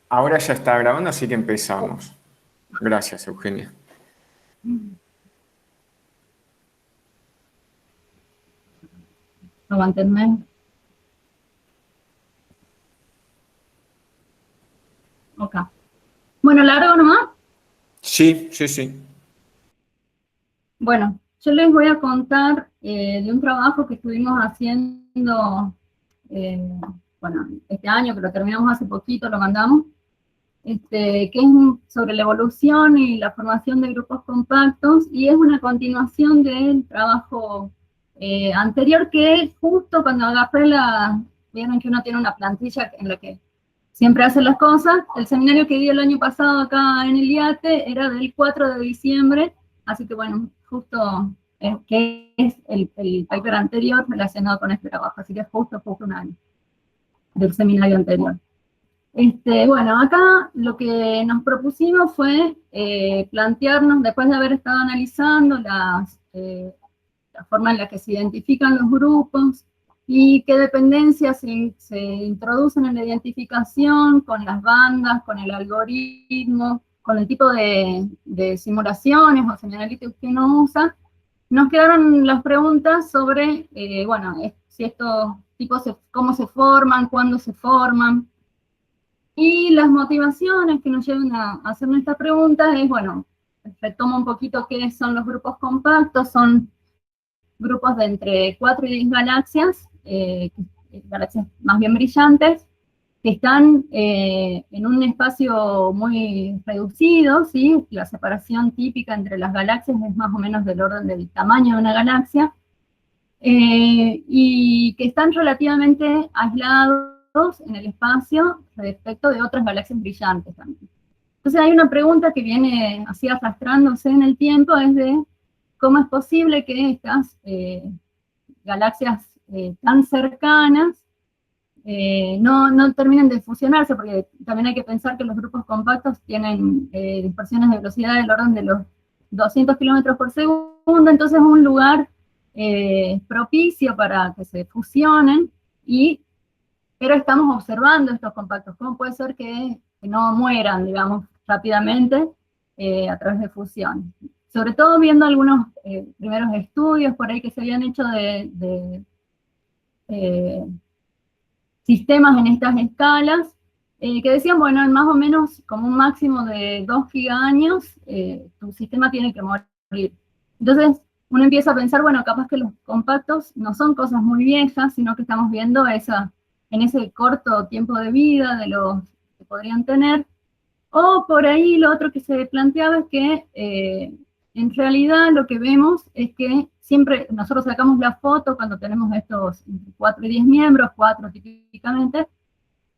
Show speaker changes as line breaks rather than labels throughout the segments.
Ahora ya está grabando, así que empezamos. Gracias, Eugenia.
Aguántenme. Ok. Bueno, largo nomás.
Sí, sí, sí.
Bueno, yo les voy a contar de un trabajo que estuvimos haciendo, eh, bueno, este año, que lo terminamos hace poquito, lo mandamos, que es sobre la evolución y la formación de grupos compactos, y es una continuación del trabajo anterior que justo cuando agarré vieron que uno tiene una plantilla en la que siempre hace las cosas. El seminario que di el año pasado acá en el IATE era del 4 de diciembre, así que bueno, justo que es el paper anterior relacionado con este trabajo, así que justo un año del seminario anterior. Bueno, acá lo que nos propusimos fue plantearnos, después de haber estado analizando la forma en la que se identifican los grupos y qué dependencias se introducen en la identificación con las bandas, con el algoritmo, con el tipo de simulaciones o semianalíticos que uno usa, nos quedaron las preguntas sobre, bueno, si estos tipos, cómo se forman, cuándo se forman, y las motivaciones que nos llevan a hacernos esta pregunta es, bueno, retomo un poquito qué son los grupos compactos. Son grupos de entre 4 y 10 galaxias, galaxias más bien brillantes, que están en un espacio muy reducido, ¿sí? La separación típica entre las galaxias es más o menos del orden del tamaño de una galaxia, y que están relativamente aislados en el espacio respecto de otras galaxias brillantes también. Entonces hay una pregunta que viene así arrastrándose en el tiempo, es de cómo es posible que estas galaxias tan cercanas no terminen de fusionarse, porque también hay que pensar que los grupos compactos tienen dispersiones de velocidad del orden de los 200 kilómetros por segundo, entonces es un lugar propicio para que se fusionen, pero estamos observando estos compactos. ¿Cómo puede ser que no mueran, digamos, rápidamente a través de fusión? Sobre todo viendo algunos primeros estudios por ahí que se habían hecho de sistemas en estas escalas, que decían, bueno, en más o menos como un máximo de 2 gigaaños, tu sistema tiene que morir. Entonces, uno empieza a pensar, bueno, capaz que los compactos no son cosas muy viejas, sino que estamos viendo en ese corto tiempo de vida de los que podrían tener. O por ahí lo otro que se planteaba es que en realidad lo que vemos es que siempre nosotros sacamos la foto cuando tenemos estos 4 y 10 miembros, 4 típicamente,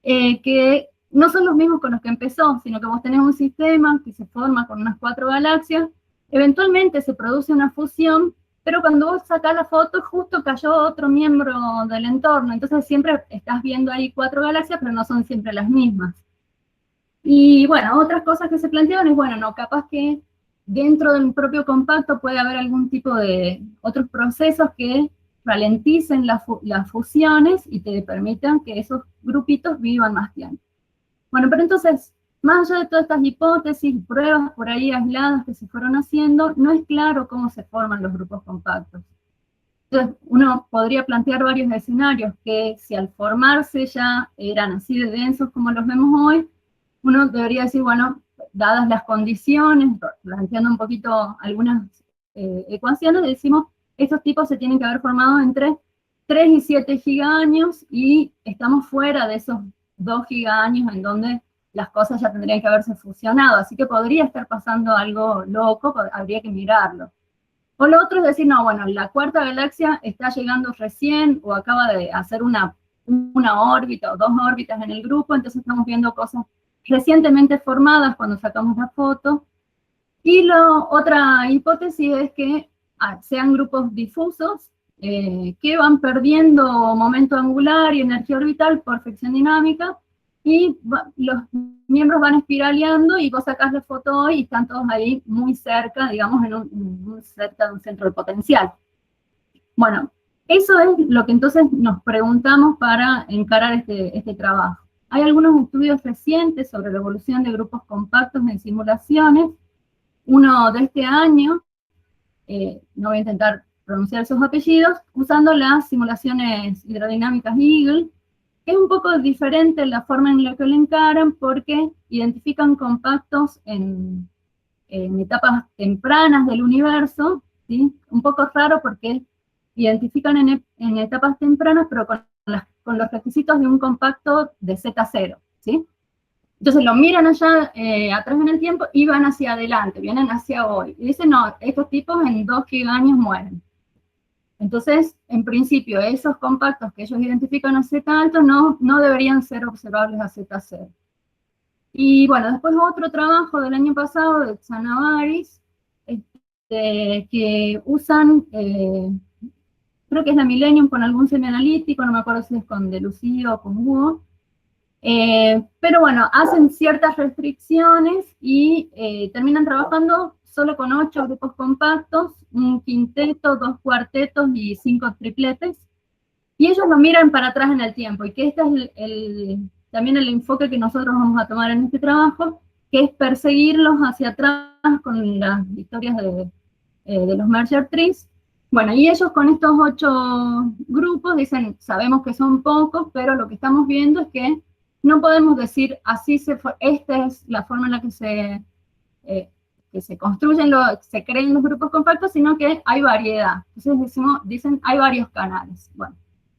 que no son los mismos con los que empezó, sino que vos tenés un sistema que se forma con unas 4 galaxias, eventualmente se produce una fusión, pero cuando vos sacás la foto justo cayó otro miembro del entorno, entonces siempre estás viendo ahí 4 galaxias, pero no son siempre las mismas. Y bueno, otras cosas que se planteaban es, bueno, no, capaz que dentro del propio compacto puede haber algún tipo de otros procesos que ralenticen las fusiones y te permitan que esos grupitos vivan más tiempo. Bueno, pero entonces, más allá de todas estas hipótesis y pruebas por ahí aisladas que se fueron haciendo, no es claro cómo se forman los grupos compactos. Entonces, uno podría plantear varios escenarios que si al formarse ya eran así de densos como los vemos hoy, uno debería decir, bueno, dadas las condiciones, planteando un poquito algunas ecuaciones, decimos, estos tipos se tienen que haber formado entre 3 y 7 gigaaños y estamos fuera de esos 2 gigaaños en donde las cosas ya tendrían que haberse fusionado, así que podría estar pasando algo loco, habría que mirarlo. O lo otro es decir, no, bueno, la cuarta galaxia está llegando recién o acaba de hacer una órbita o 2 órbitas en el grupo, entonces estamos viendo cosas recientemente formadas cuando sacamos la foto. Y la otra hipótesis es que sean grupos difusos que van perdiendo momento angular y energía orbital por fricción dinámica, y los miembros van espiraleando y vos sacás la foto hoy y están todos ahí muy cerca, digamos, cerca de un centro de potencial. Bueno, eso es lo que entonces nos preguntamos para encarar este trabajo. Hay algunos estudios recientes sobre la evolución de grupos compactos en simulaciones. Uno de este año, no voy a intentar pronunciar sus apellidos, usando las simulaciones hidrodinámicas Eagle, que es un poco diferente la forma en la que lo encaran, porque identifican compactos en etapas tempranas del universo, ¿sí? Un poco raro porque identifican en etapas tempranas, pero con los requisitos de un compacto de Z0, ¿sí? Entonces lo miran allá atrás en el tiempo y van hacia adelante, vienen hacia hoy. Y dicen, no, estos tipos en 2 gigaños mueren. Entonces, en principio, esos compactos que ellos identifican a Z alto no deberían ser observables a Z0. Y bueno, después otro trabajo del año pasado de Tzanavaris, que usan, creo que es la Millennium con algún semianalítico, no me acuerdo si es con Delucio o con Hugo, pero bueno, hacen ciertas restricciones y terminan trabajando solo con 8 grupos compactos, un quinteto, 2 cuartetos y 5 tripletes, y ellos lo miran para atrás en el tiempo, y que este es también el enfoque que nosotros vamos a tomar en este trabajo, que es perseguirlos hacia atrás con las historias de los merger trees. Bueno, y ellos con estos 8 grupos dicen, sabemos que son pocos, pero lo que estamos viendo es que no podemos decir, esta es la forma en la que se construyen, se crean los grupos compactos, sino que hay variedad. Entonces dicen, hay varios canales. Bueno,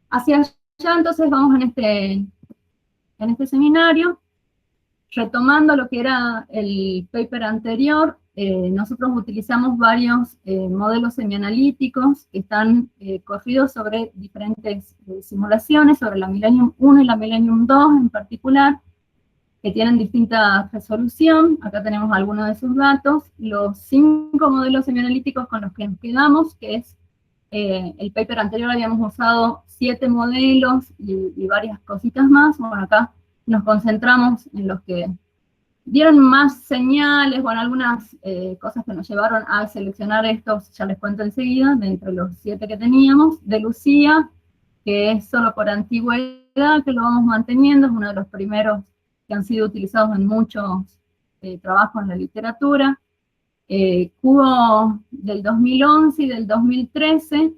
hacia allá entonces vamos en este seminario, retomando lo que era el paper anterior. Nosotros utilizamos varios modelos semianalíticos que están corridos sobre diferentes simulaciones, sobre la Millennium 1 y la Millennium 2 en particular, que tienen distinta resolución. Acá tenemos algunos de sus datos. Los 5 modelos semianalíticos con los que nos quedamos, que es el paper anterior habíamos usado 7 modelos y varias cositas más. Bueno, acá nos concentramos en los que dieron más señales, bueno, algunas cosas que nos llevaron a seleccionar estos, ya les cuento enseguida, de entre los 7 que teníamos. Delucia, que es solo por antigüedad, que lo vamos manteniendo, es uno de los primeros que han sido utilizados en muchos trabajos en la literatura. Cubo del 2011 y del 2013,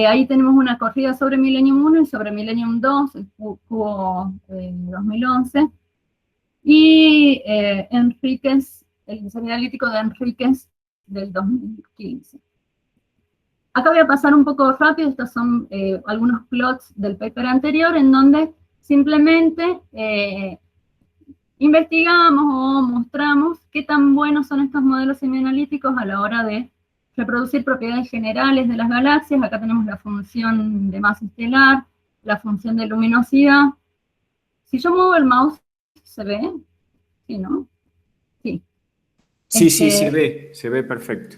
ahí tenemos una corrida sobre Millennium 1 y sobre Millennium 2, el cubo 2011, y Enríquez, el semianalítico de Enríquez del 2015. Acá voy a pasar un poco rápido, estos son algunos plots del paper anterior, en donde simplemente investigamos o mostramos qué tan buenos son estos modelos semianalíticos a la hora de reproducir propiedades generales de las galaxias. Acá tenemos la función de masa estelar, la función de luminosidad. Si yo muevo el mouse, ¿se ve? Sí, ¿no? Sí.
Sí, sí, se ve perfecto.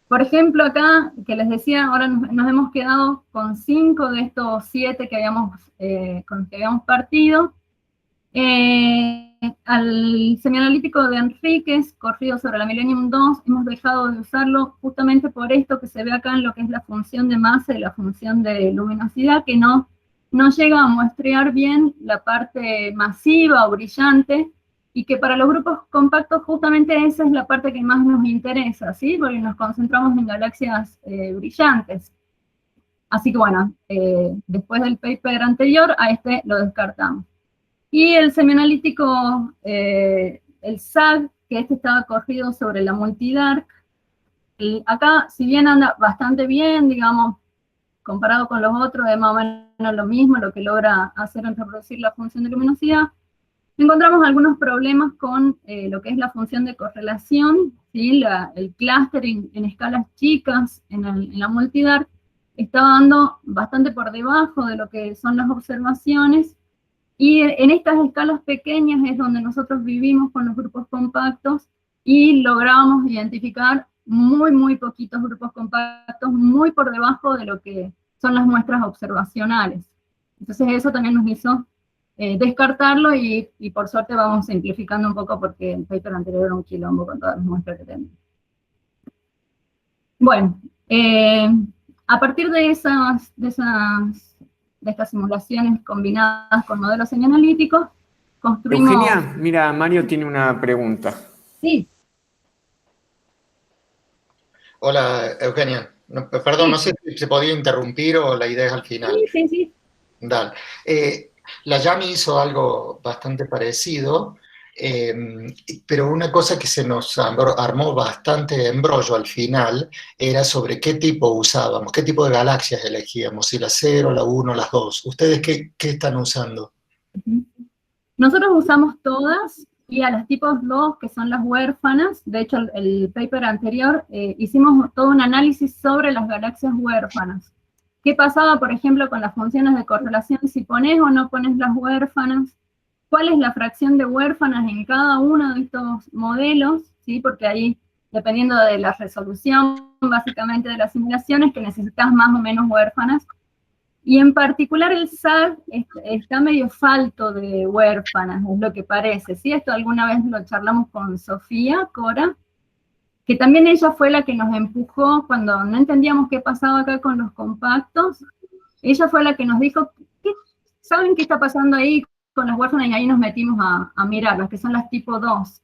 Por ejemplo, acá, que les decía, ahora nos hemos quedado con 5 de estos 7 con los que habíamos partido. Al semianalítico de Enríquez, corrido sobre la Millennium 2, hemos dejado de usarlo justamente por esto que se ve acá en lo que es la función de masa y la función de luminosidad, que no llega a muestrear bien la parte masiva o brillante, y que para los grupos compactos justamente esa es la parte que más nos interesa, ¿sí? Porque nos concentramos en galaxias brillantes. Así que bueno, después del paper anterior, a este lo descartamos. Y el semianalítico, el SAG, que este estaba corrido sobre la multidark, acá, si bien anda bastante bien, digamos, comparado con los otros, es más o menos lo mismo, lo que logra hacer en reproducir la función de luminosidad, encontramos algunos problemas con lo que es la función de correlación, ¿sí? El clustering en escalas chicas en la multidark está dando bastante por debajo de lo que son las observaciones, y en estas escalas pequeñas es donde nosotros vivimos con los grupos compactos y logramos identificar muy poquitos grupos compactos, muy por debajo de lo que son las muestras observacionales. Entonces eso también nos hizo descartarlo, y por suerte vamos simplificando un poco porque el paper anterior era un quilombo con todas las muestras que tenemos. Bueno, a partir de esas de estas simulaciones combinadas con modelos semianalíticos, construimos...
Eugenia, mira, Mario tiene una pregunta.
Sí.
Hola, Eugenia. Perdón,
Sí.
no sé si se podía interrumpir o la idea es al final.
Sí.
Dale. La Yami hizo algo bastante parecido, pero una cosa que se nos armó bastante embrollo al final era sobre qué tipo usábamos, qué tipo de galaxias elegíamos, si la 0, la 1, las 2. ¿Ustedes qué están usando?
Nosotros usamos todas, y a las tipos 2, que son las huérfanas. De hecho, el paper anterior hicimos todo un análisis sobre las galaxias huérfanas. ¿Qué pasaba, por ejemplo, con las funciones de correlación? Si pones o no pones las huérfanas, ¿cuál es la fracción de huérfanas en cada uno de estos modelos? ¿Sí? Porque ahí, dependiendo de la resolución, básicamente, de las simulaciones, que necesitas más o menos huérfanas. Y en particular el SAG está medio falto de huérfanas, es lo que parece, ¿sí? Esto alguna vez lo charlamos con Sofía Cora, que también ella fue la que nos empujó cuando no entendíamos qué pasaba acá con los compactos. Ella fue la que nos dijo, ¿saben qué está pasando ahí con las huérfanas? Y ahí nos metimos a mirar, las que son las tipo 2.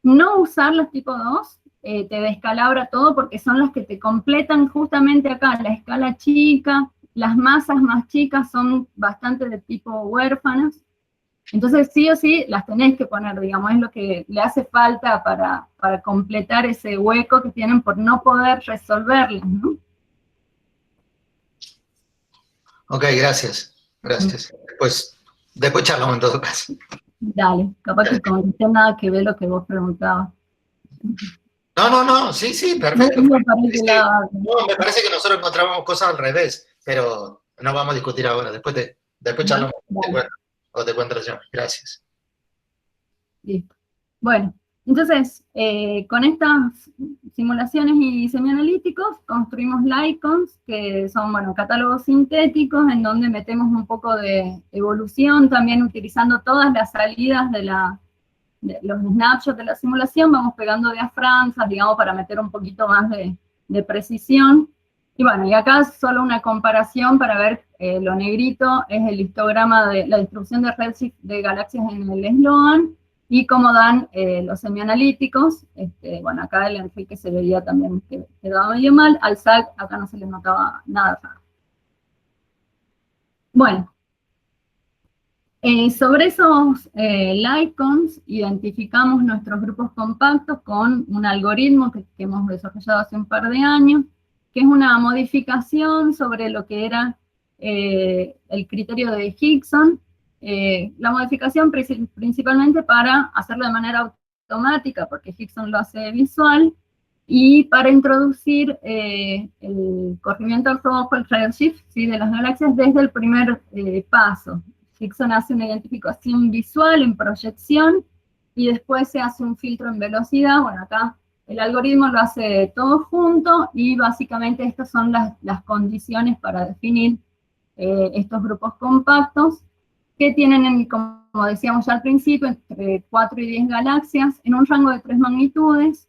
No usar las tipo 2 te descalabra todo, porque son las que te completan justamente acá, la escala chica. Las masas más chicas son bastante de tipo huérfanas, entonces sí o sí las tenés que poner, digamos, es lo que le hace falta para completar ese hueco que tienen por no poder resolverlas, ¿no?
Ok, gracias. Después charlamos en todo caso.
Dale, capaz que contesté nada que ver lo que vos preguntabas.
No, sí, perfecto.
No,
Me parece que nosotros encontramos cosas al revés, pero no vamos a discutir ahora. Después charlamos. Te cuento la llama. Gracias.
Listo. Bueno, entonces, con estas simulaciones y semianalíticos, construimos LICONs, que son, bueno, catálogos sintéticos, en donde metemos un poco de evolución, también utilizando todas las salidas de los snapshots de la simulación, vamos pegando diafranzas, digamos, para meter un poquito más de precisión. Y bueno, y acá solo una comparación para ver, lo negrito es el histograma de la distribución de redshift de galaxias en el Sloan, y cómo dan los semianalíticos. Bueno, acá el Enrique se veía también que quedaba medio mal, al SAG acá no se le notaba nada raro. Bueno, sobre esos LICONs identificamos nuestros grupos compactos con un algoritmo que hemos desarrollado hace un par de años, que es una modificación sobre lo que era el criterio de Hickson. La modificación principalmente para hacerlo de manera automática, porque Hickson lo hace visual, y para introducir el corrimiento rojo, el redshift, ¿sí?, de las galaxias desde el primer paso. Hickson hace una identificación visual en proyección, y después se hace un filtro en velocidad. Bueno, acá el algoritmo lo hace todo junto, y básicamente estas son las condiciones para definir estos grupos compactos, que tienen, como decíamos ya al principio, entre 4 y 10 galaxias, en un rango de 3 magnitudes.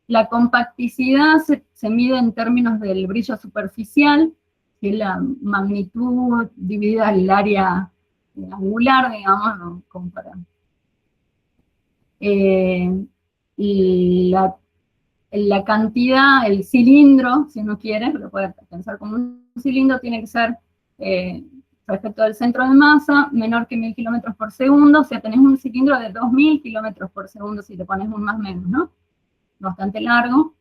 La compacticidad se mide en términos del brillo superficial, que es la magnitud dividida el área angular, digamos, ¿no?, y la cantidad, el cilindro, si uno quiere, lo puede pensar como un cilindro, tiene que ser, respecto al centro de masa, menor que 1000 kilómetros por segundo. O sea, tenés un cilindro de 2000 kilómetros por segundo, si le pones un más menos, ¿no? Bastante largo.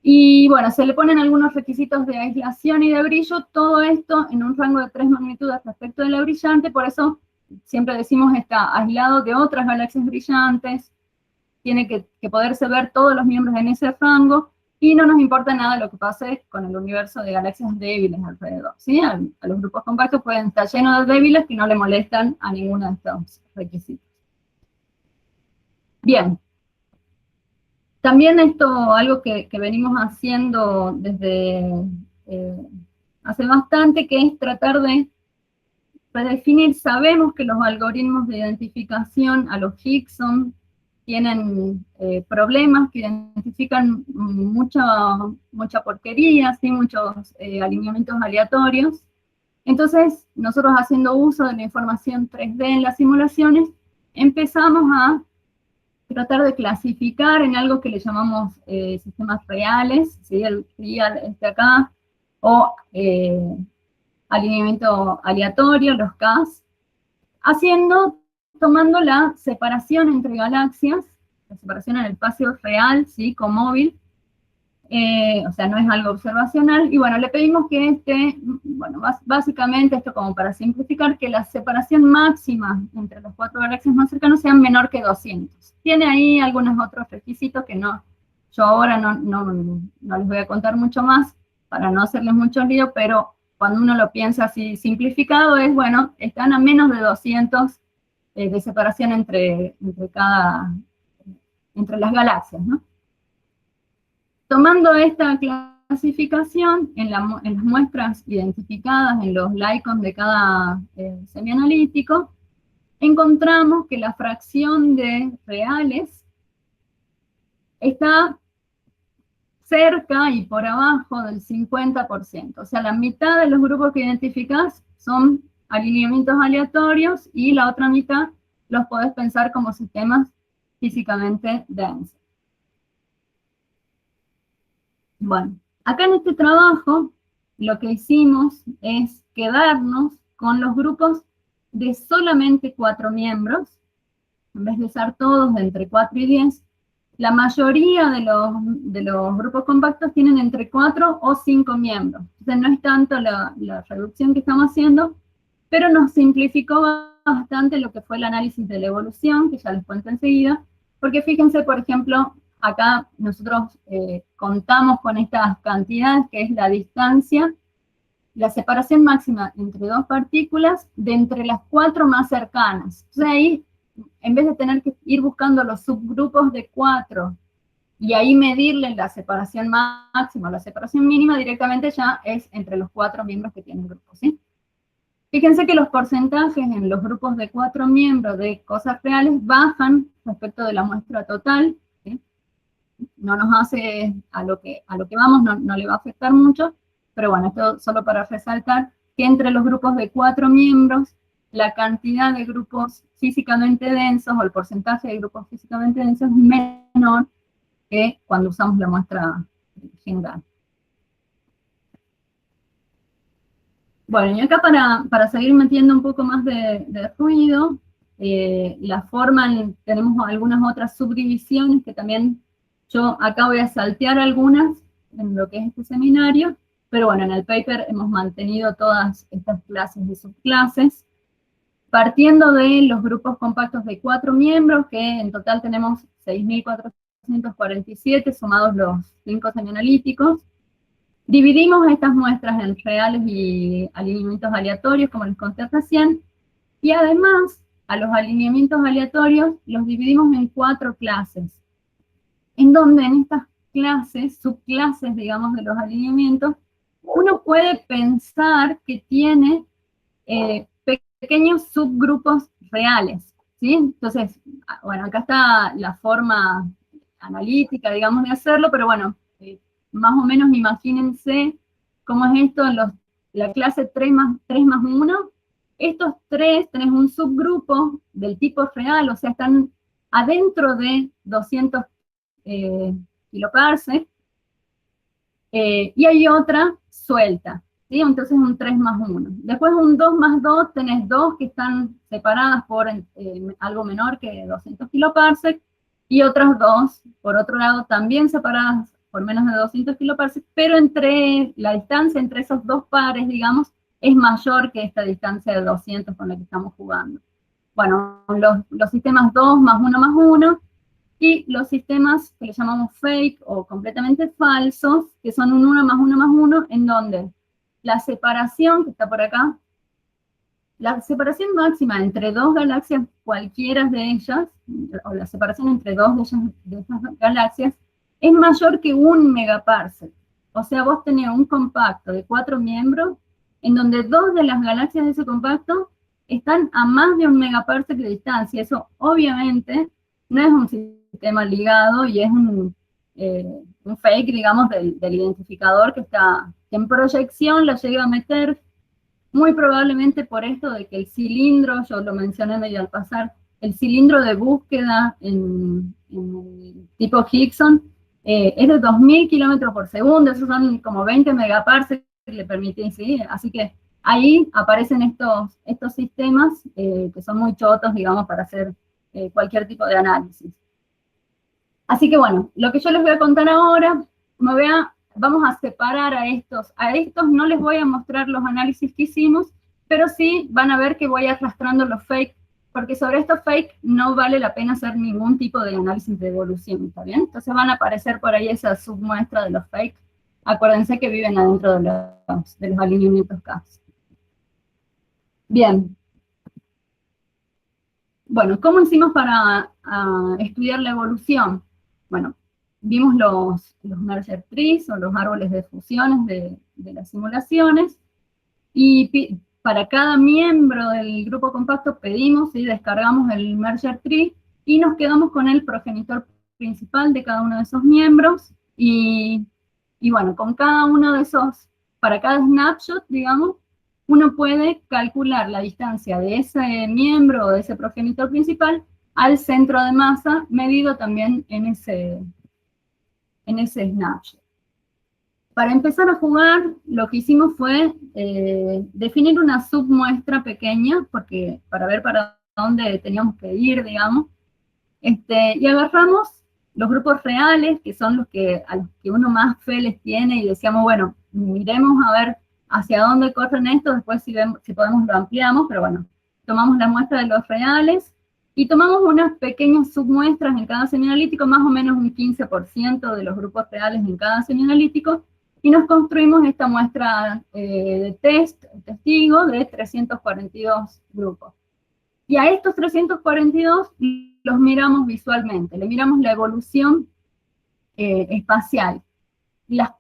Y bueno, se le ponen algunos requisitos de aislación y de brillo, todo esto en un rango de 3 magnitudes respecto de la brillante. Por eso siempre decimos está aislado de otras galaxias brillantes, tiene que poderse ver todos los miembros en ese rango, y no nos importa nada lo que pase con el universo de galaxias débiles alrededor, ¿sí? A los grupos compactos pueden estar llenos de débiles que no le molestan a ninguno de estos requisitos. Bien. También esto, algo que venimos haciendo desde hace bastante, que es tratar de redefinir. Sabemos que los algoritmos de identificación a los Hickson tienen problemas, que identifican mucha porquería, ¿sí?, muchos alineamientos aleatorios. Entonces, nosotros haciendo uso de la información 3D en las simulaciones, empezamos a tratar de clasificar en algo que le llamamos sistemas reales, ¿sí? El real este acá, o alineamiento aleatorio, los CAS, tomando la separación entre galaxias, la separación en el espacio real, ¿sí? Con móvil, o sea, no es algo observacional, y bueno, le pedimos que bueno, básicamente esto como para simplificar, que la separación máxima entre las 4 galaxias más cercanas sea menor que 200. Tiene ahí algunos otros requisitos que yo ahora no les voy a contar mucho más, para no hacerles mucho lío, pero cuando uno lo piensa así simplificado es, bueno, están a menos de 200 de separación entre las galaxias, ¿no? Tomando esta clasificación en las muestras identificadas en los LICON de cada semianalítico, encontramos que la fracción de reales está cerca y por abajo del 50%. O sea, la mitad de los grupos que identificás son alineamientos aleatorios y la otra mitad los podés pensar como sistemas físicamente densos. Bueno, acá en este trabajo lo que hicimos es quedarnos con los grupos de solamente 4 miembros, en vez de usar todos de entre 4 y 10, la mayoría de los grupos compactos tienen entre 4 o 5 miembros. Entonces no es tanto la reducción que estamos haciendo, pero nos simplificó bastante lo que fue el análisis de la evolución, que ya les cuento enseguida, porque fíjense, por ejemplo, acá nosotros contamos con estas cantidades, que es la distancia, la separación máxima entre 2 partículas de entre las 4 más cercanas. Entonces ahí, en vez de tener que ir buscando los subgrupos de 4 y ahí medirle la separación máxima o la separación mínima, directamente ya es entre los 4 miembros que tienen grupos, ¿sí? Fíjense que los porcentajes en los grupos de 4 miembros de cosas reales bajan respecto de la muestra total, ¿sí? No nos hace, a lo que vamos no le va a afectar mucho, pero bueno, esto solo para resaltar que entre los grupos de 4 miembros, la cantidad de grupos físicamente densos, o el porcentaje de grupos físicamente densos, es menor que cuando usamos la muestra general. Bueno, y acá para seguir metiendo un poco más de ruido, la forma, tenemos algunas otras subdivisiones que también yo acá voy a saltear algunas en lo que es este seminario, pero bueno, en el paper hemos mantenido todas estas clases y subclases, partiendo de los grupos compactos de 4 miembros, que en total tenemos 6.447, sumados los 5 semianalíticos. Dividimos estas muestras en reales y alineamientos aleatorios, como les conté recién, y además, a los alineamientos aleatorios los dividimos en 4 clases, en donde en estas clases, subclases, digamos, de los alineamientos, uno puede pensar que tiene pequeños subgrupos reales, ¿sí? Entonces, bueno, acá está la forma analítica, digamos, de hacerlo, pero bueno, más o menos imagínense cómo es esto en la clase 3 más 1. Estos 3 tenés un subgrupo del tipo real, o sea, están adentro de 200 kiloparsec, y hay otra suelta, ¿sí? Entonces un 3 más 1. Después un 2 más 2, tenés 2 que están separadas por algo menor que 200 kiloparsec, y otras 2, por otro lado, también separadas por menos de 200 kiloparsec, pero la distancia entre esos 2 pares, digamos, es mayor que esta distancia de 200 con la que estamos jugando. Bueno, los sistemas 2 más 1 más 1, y los sistemas que le llamamos fake o completamente falsos, que son un 1 más 1 más 1, en donde la separación, que está por acá, la separación máxima entre 2 galaxias, cualquiera de ellas, o la separación entre 2 de esas galaxias, es mayor que 1 megaparsec. O sea, vos tenés un compacto de 4 miembros, en donde 2 de las galaxias de ese compacto están a más de 1 megaparsec de distancia. Eso, obviamente, no es un sistema ligado, y es un fake, digamos, del identificador que en proyección la llega a meter muy probablemente por esto de que el cilindro, yo lo mencioné medio al pasar, el cilindro de búsqueda en el tipo Hickson es de 2000 kilómetros por segundo, esos son como 20 megaparsecs que le permiten, ¿sí? Así que ahí aparecen estos sistemas que son muy chotos, digamos, para hacer cualquier tipo de análisis. Así que bueno, lo que yo les voy a contar ahora, vamos a separar a estos no les voy a mostrar los análisis que hicimos, pero sí van a ver que voy arrastrando los fake, porque sobre estos fake no vale la pena hacer ningún tipo de análisis de evolución, ¿está bien? Entonces van a aparecer por ahí esa submuestra de los fake. Acuérdense que viven adentro de los alineamientos CAPS. Bien. Bueno, ¿cómo hicimos para estudiar la evolución? Bueno, vimos los merger trees, o los árboles de fusiones de las simulaciones, y para cada miembro del grupo compacto pedimos y descargamos el merger tree, y nos quedamos con el progenitor principal de cada uno de esos miembros, y bueno, con cada uno de esos, para cada snapshot, digamos, uno puede calcular la distancia de ese miembro o de ese progenitor principal al centro de masa, medido también en ese snapshot. Para empezar a jugar, lo que hicimos fue definir una submuestra pequeña, para ver para dónde teníamos que ir, digamos, y agarramos los grupos reales, que son a los que uno más fe les tiene, y decíamos, bueno, miremos a ver hacia dónde corren estos, después si podemos lo ampliamos, pero bueno, tomamos la muestra de los reales, y tomamos unas pequeñas submuestras en cada semianalítico, más o menos un 15% de los grupos reales en cada semianalítico, y nos construimos esta muestra de testigo de 342 grupos. Y a estos 342 los miramos visualmente, le miramos la evolución espacial. Las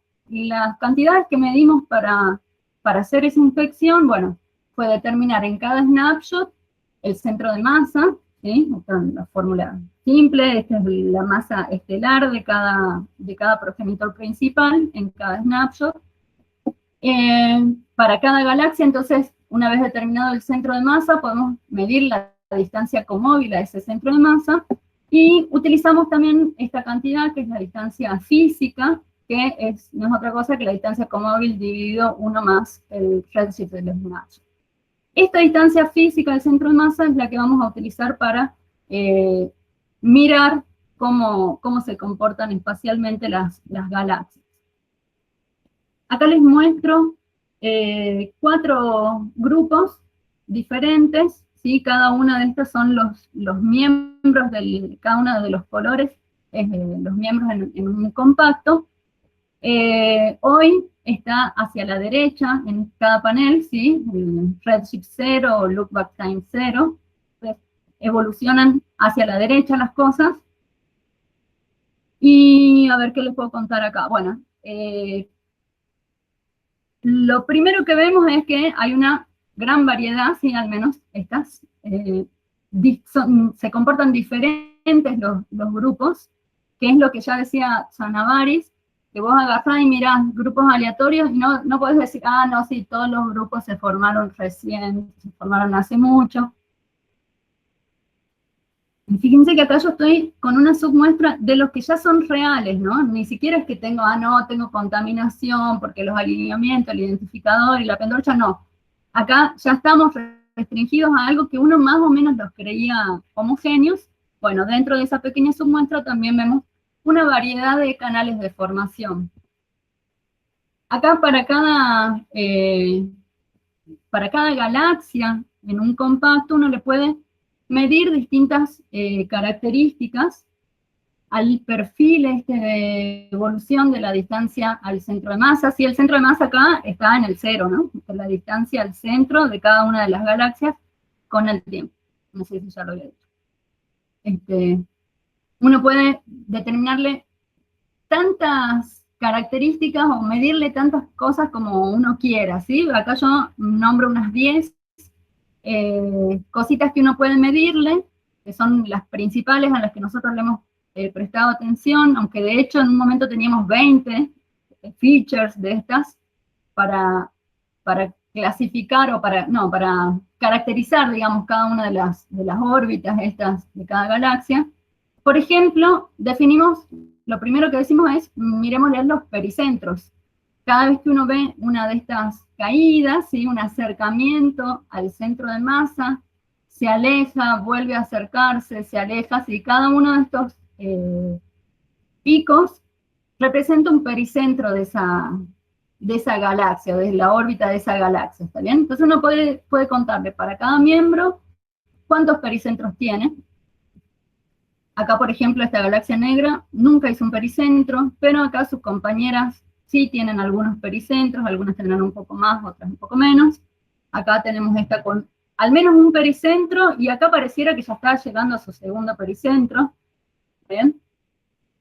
cantidades que medimos para hacer esa inspección, bueno, fue determinar en cada snapshot el centro de masa, ¿sí? Esta es la fórmula simple, esta es la masa estelar de cada progenitor principal en cada snapshot. Para cada galaxia, entonces, una vez determinado el centro de masa, podemos medir la distancia comóvil a ese centro de masa, y utilizamos también esta cantidad, que es la distancia física, que no es otra cosa que la distancia comóvil dividido 1 más el redshift del snapshot. Esta distancia física del centro de masa es la que vamos a utilizar para mirar cómo se comportan espacialmente las galaxias. Acá les muestro 4 grupos diferentes, ¿sí? Cada una de estas son los miembros cada uno de los colores, los miembros en un compacto. Hoy está hacia la derecha en cada panel, ¿sí? Redshift 0 o Lookback Time 0. Entonces, evolucionan hacia la derecha las cosas. Y a ver qué les puedo contar acá. Bueno, lo primero que vemos es que hay una gran variedad, sí, al menos estas, se comportan diferentes los grupos, que es lo que ya decía Sanavaris, que vos agarrás y mirás grupos aleatorios y no podés decir, no, sí, todos los grupos se formaron recién, se formaron hace mucho. Y fíjense que acá yo estoy con una submuestra de los que ya son reales, ¿no? Ni siquiera es que tengo, tengo contaminación, porque los alineamientos, el identificador y la pendorcha, no. Acá ya estamos restringidos a algo que uno más o menos los creía homogéneos. Bueno, dentro de esa pequeña submuestra también vemos una variedad de canales de formación. Acá para cada galaxia en un compacto uno le puede medir distintas características al perfil de evolución de la distancia al centro de masa. Si el centro de masa acá está en el 0, ¿no? Esta es la distancia al centro de cada una de las galaxias con el tiempo. No sé si ya lo había dicho. Uno puede determinarle tantas características o medirle tantas cosas como uno quiera, ¿sí? Acá yo nombro unas 10 cositas que uno puede medirle, que son las principales a las que nosotros le hemos prestado atención, aunque de hecho en un momento teníamos 20 features de estas para clasificar o para caracterizar, digamos, cada una de las órbitas estas de cada galaxia. Por ejemplo, lo primero que decimos es, miremosle los pericentros. Cada vez que uno ve una de estas caídas, ¿sí? Un acercamiento al centro de masa, se aleja, vuelve a acercarse, se aleja, ¿sí? Cada uno de estos picos representa un pericentro de esa galaxia, de la órbita de esa galaxia, ¿está bien? Entonces uno puede contarle para cada miembro cuántos pericentros tiene. Acá, por ejemplo, esta galaxia negra nunca hizo un pericentro, pero acá sus compañeras sí tienen algunos pericentros, algunas tendrán un poco más, otras un poco menos. Acá tenemos esta con al menos un pericentro, y acá pareciera que ya está llegando a su segundo pericentro. ¿Bien?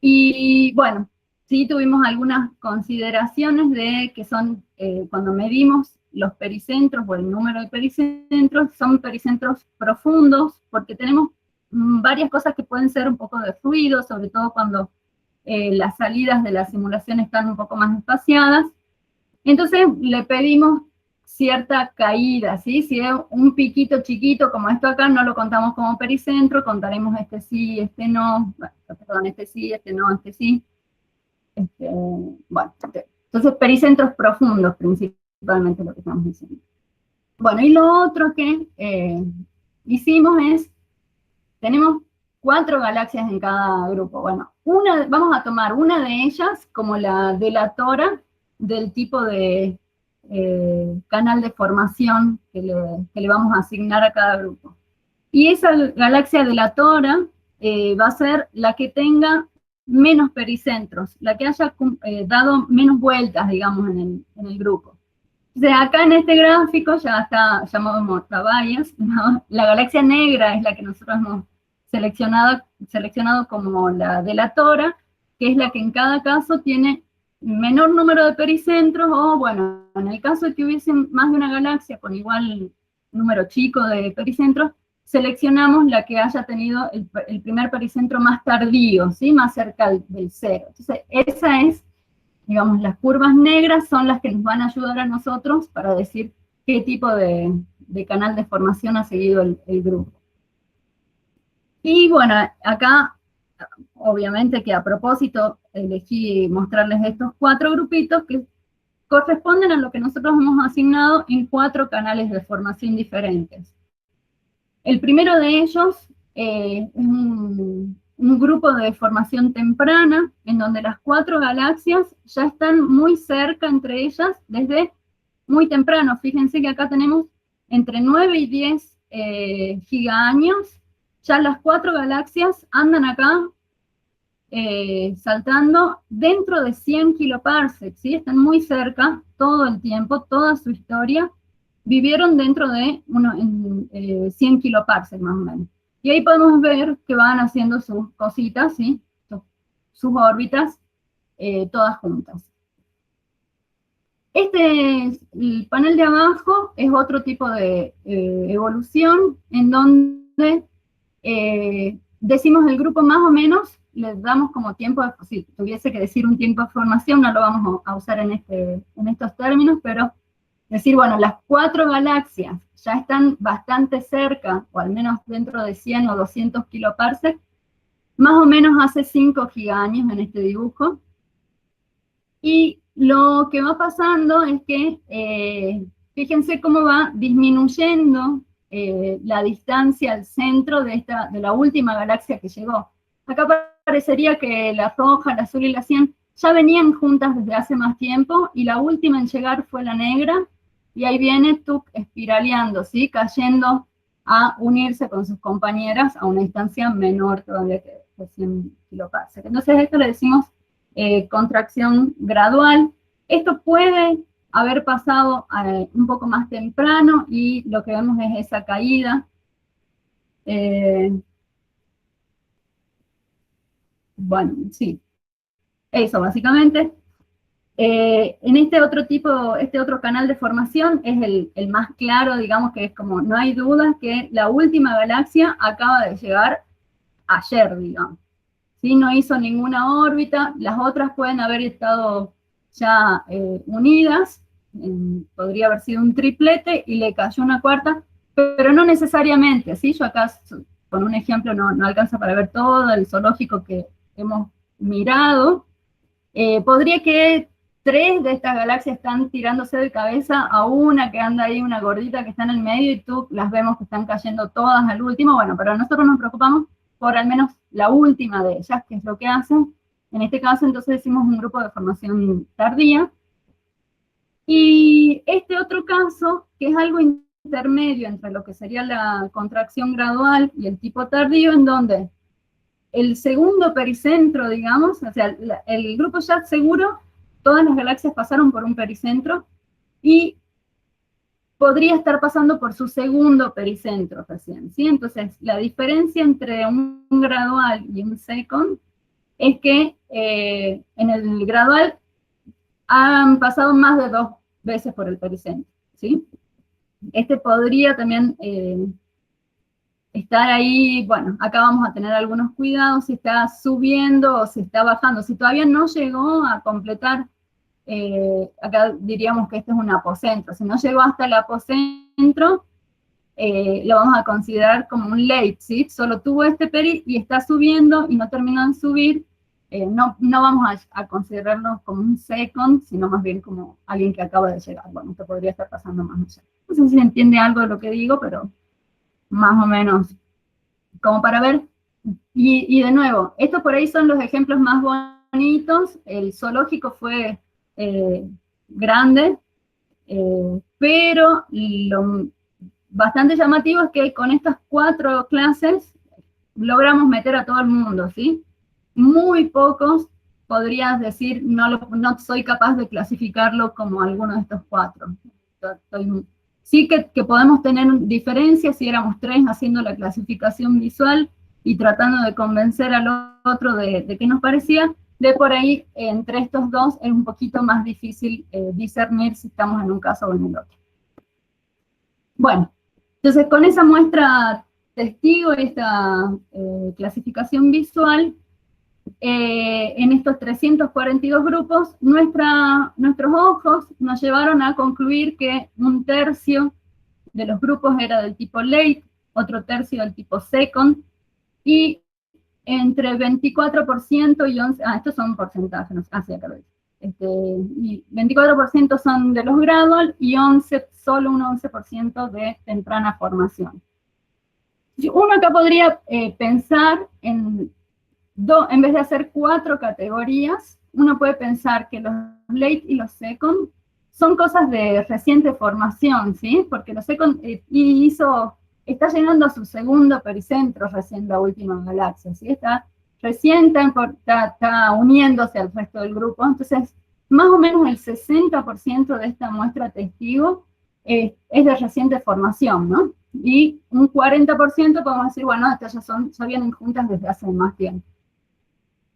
Y bueno, sí tuvimos algunas consideraciones de que son, cuando medimos los pericentros o el número de pericentros, son pericentros profundos, porque tenemos varias cosas que pueden ser un poco de fluido, sobre todo cuando las salidas de la simulación están un poco más espaciadas. Entonces le pedimos cierta caída, ¿sí? Si es un piquito chiquito como esto acá, no lo contamos como pericentro, contaremos este sí, este no, perdón, este sí, este no, este sí. Bueno, entonces pericentros profundos principalmente lo que estamos diciendo. Bueno, y lo otro que hicimos es, tenemos 4 galaxias en cada grupo. Bueno, vamos a tomar una de ellas como la delatora del tipo de canal de formación que le vamos a asignar a cada grupo. Y esa galaxia delatora va a ser la que tenga menos pericentros, la que haya dado menos vueltas, digamos, en el grupo. Entonces, acá en este gráfico ya está llamado Tabayas, ¿no? La galaxia negra es la que nosotros hemos seleccionado como la delatora, que es la que en cada caso tiene menor número de pericentros, o bueno, en el caso de que hubiese más de una galaxia con igual número chico de pericentros, seleccionamos la que haya tenido el primer pericentro más tardío, ¿sí? Más cerca del 0. Entonces, esa es, digamos, las curvas negras son las que nos van a ayudar a nosotros para decir qué tipo de canal de formación ha seguido el grupo. Y bueno, acá, obviamente que a propósito, elegí mostrarles estos 4 grupitos que corresponden a lo que nosotros hemos asignado en 4 canales de formación diferentes. El primero de ellos es un grupo de formación temprana, en donde las 4 galaxias ya están muy cerca entre ellas desde muy temprano. Fíjense que acá tenemos entre 9 y 10 gigaaños. Ya las 4 galaxias andan acá saltando dentro de 100 kiloparsecs, ¿sí? Están muy cerca todo el tiempo, toda su historia, vivieron dentro de 100 kiloparsecs más o menos. Y ahí podemos ver que van haciendo sus cositas, ¿sí? Sus órbitas, todas juntas. El panel de abajo es otro tipo de evolución, en donde decimos el grupo más o menos, les damos como tiempo, si tuviese que decir un tiempo de formación, no lo vamos a usar en estos términos, pero decir, bueno, las 4 galaxias ya están bastante cerca, o al menos dentro de 100 o 200 kiloparsecs, más o menos hace 5 gigaaños en este dibujo. Y lo que va pasando es que, fíjense cómo va disminuyendo la distancia al centro de la última galaxia que llegó. Acá parecería que la roja, la azul y la cian ya venían juntas desde hace más tiempo, y la última en llegar fue la negra, y ahí viene Tuk espiraleando, ¿sí? Cayendo a unirse con sus compañeras a una distancia menor todavía que 100 kiloparsecs. Entonces esto le decimos contracción gradual. Esto puede haber pasado un poco más temprano, y lo que vemos es esa caída. Bueno, sí, eso básicamente. En este otro canal de formación es el más claro, digamos, que es como, no hay duda que la última galaxia acaba de llegar ayer, digamos. ¿Sí? No hizo ninguna órbita, las otras pueden haber estado ya unidas, podría haber sido un triplete y le cayó una cuarta, pero no necesariamente, ¿sí? Yo acá, con un ejemplo, no alcanza para ver todo el zoológico que hemos mirado. Podría que 3 de estas galaxias están tirándose de cabeza a una que anda ahí, una gordita que está en el medio, y tú las vemos que están cayendo todas al último. Bueno, pero nosotros nos preocupamos por al menos la última de ellas, que es lo que hacen. En este caso, entonces, hicimos un grupo de formación tardía. Y este otro caso, que es algo intermedio entre lo que sería la contracción gradual y el tipo tardío, en donde el segundo pericentro, digamos, o sea, el grupo ya seguro, todas las galaxias pasaron por un pericentro, y podría estar pasando por su segundo pericentro recién, ¿sí? Entonces, la diferencia entre un gradual y un second es que en el gradual han pasado más de 2 veces por el pericentro, ¿sí? Este podría también estar ahí. Bueno, acá vamos a tener algunos cuidados, si está subiendo o si está bajando. Si todavía no llegó a completar, acá diríamos que este es un apocentro. Si no llegó hasta el apocentro, lo vamos a considerar como un late, ¿sí? Solo tuvo este peri y está subiendo y no terminó de subir. No vamos a considerarlo como un second, sino más bien como alguien que acaba de llegar. Bueno, esto podría estar pasando más allá. No sé si se entiende algo de lo que digo, pero más o menos como para ver. Y de nuevo, estos por ahí son los ejemplos más bonitos. El zoológico fue grande, pero lo bastante llamativo es que con estas 4 clases logramos meter a todo el mundo, ¿sí? Muy pocos podrías decir, no soy capaz de clasificarlo como alguno de estos 4. Sí que podemos tener diferencias si éramos 3 haciendo la clasificación visual y tratando de convencer al otro de qué nos parecía. De por ahí, entre estos 2, es un poquito más difícil discernir si estamos en un caso o en el otro. Bueno, entonces con esa muestra testigo y esta clasificación visual, en estos 342 grupos, nuestros ojos nos llevaron a concluir que 1/3 de los grupos era del tipo late, otro tercio del tipo second, y entre 24% y 11%, estos son porcentajes, no sé, acá lo dice, y 24% son de los gradual y solo un 11% de temprana formación. Uno acá podría pensar en vez de hacer 4 categorías, uno puede pensar que los late y los second son cosas de reciente formación, ¿sí? Porque los second está llegando a su segundo pericentro recién la última galaxia, ¿sí? Está uniéndose al resto del grupo. Entonces, más o menos el 60% de esta muestra testigo es de reciente formación, ¿no? Y un 40% podemos decir, bueno, estas ya vienen juntas desde hace más tiempo.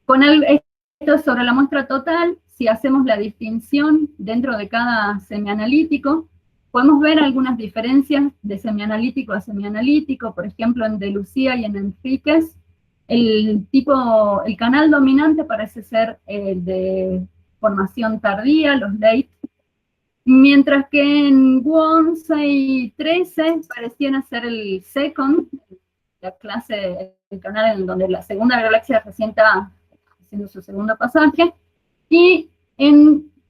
Con esto sobre la muestra total, si hacemos la distinción dentro de cada semianalítico, podemos ver algunas diferencias de semianalítico a semianalítico. Por ejemplo, en De Lucía y en Enríquez, el canal dominante parece ser el de formación tardía, los late, mientras que en Wonsa y 13 pareciera ser el second, la clase, el canal en donde la segunda galaxia recién está haciendo su segundo pasaje, y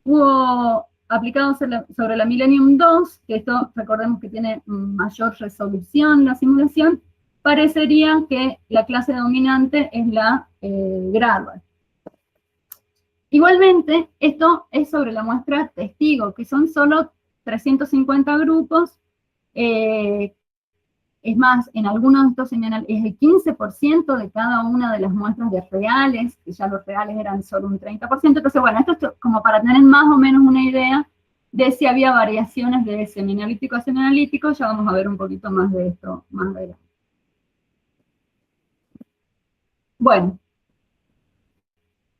hubo aplicados sobre la Millennium 2, que esto recordemos que tiene mayor resolución la simulación, parecería que la clase dominante es la gradual. Igualmente, esto es sobre la muestra testigo, que son solo 350 grupos. Es más, en algunos de estos semianales es el 15% de cada una de las muestras de reales, que ya los reales eran solo un 30%. Entonces, bueno, esto es como para tener más o menos una idea de si había variaciones de semianalítico a semianalítico. Ya vamos a ver un poquito más de esto más adelante. Bueno,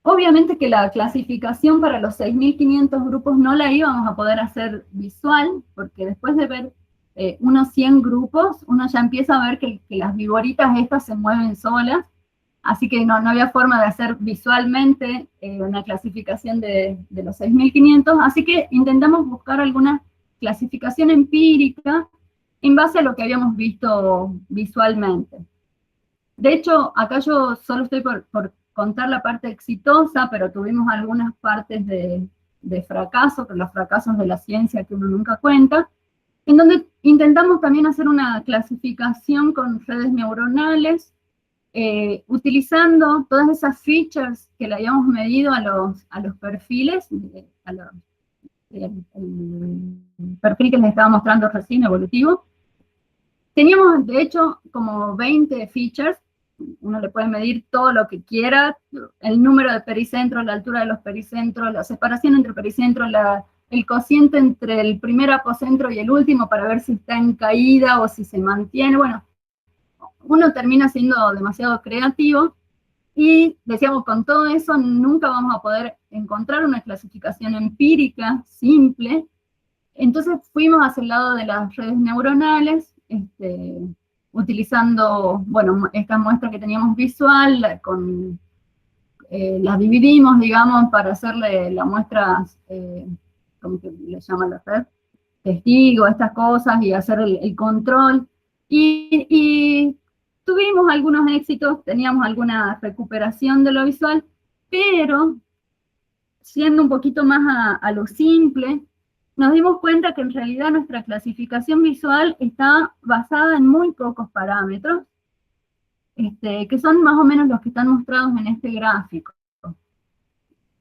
obviamente que la clasificación para los 6.500 grupos no la íbamos a poder hacer visual, porque después de ver unos 100 grupos, uno ya empieza a ver que las vigoritas estas se mueven solas. así que no había forma de hacer visualmente una clasificación de los 6.500, así que intentamos buscar alguna clasificación empírica en base a lo que habíamos visto visualmente. De hecho, acá yo solo estoy por contar la parte exitosa, pero tuvimos algunas partes de fracaso, los fracasos de la ciencia que uno nunca cuenta, en donde intentamos también hacer una clasificación con redes neuronales, utilizando todas esas features que le habíamos medido a los perfiles, el perfil que les estaba mostrando recién, evolutivo. Teníamos, de hecho, como 20 features. Uno le puede medir todo lo que quiera, el número de pericentros, la altura de los pericentros, la separación entre pericentros, el cociente entre el primer apocentro y el último para ver si está en caída o si se mantiene. Bueno, uno termina siendo demasiado creativo y decíamos, con todo eso nunca vamos a poder encontrar una clasificación empírica simple. Entonces fuimos hacia el lado de las redes neuronales, utilizando, bueno, esta muestra que teníamos visual, las dividimos, digamos, para hacerle la muestra, como que le llaman la red, testigo, estas cosas, y hacer el control. Y tuvimos algunos éxitos, teníamos alguna recuperación de lo visual, pero siendo un poquito más a lo simple, nos dimos cuenta que en realidad nuestra clasificación visual está basada en muy pocos parámetros, que son más o menos los que están mostrados en este gráfico.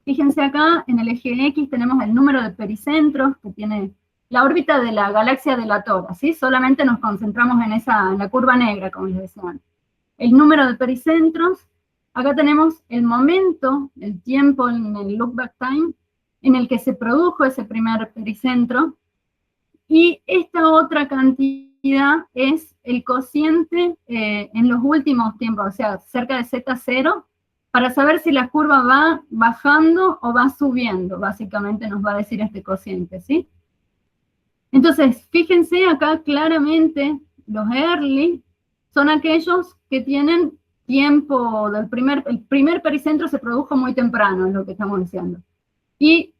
Fíjense acá, en el eje X tenemos el número de pericentros que tiene la órbita de la galaxia de la Tora, ¿sí? Solamente nos concentramos en la curva negra, como les decía. El número de pericentros, acá tenemos el momento, el tiempo en el look back time, en el que se produjo ese primer pericentro, y esta otra cantidad es el cociente en los últimos tiempos, o sea, cerca de Z0, para saber si la curva va bajando o va subiendo, básicamente nos va a decir este cociente, ¿sí? Entonces, fíjense acá claramente, los early son aquellos que tienen tiempo el primer pericentro se produjo muy temprano, es lo que estamos diciendo. Y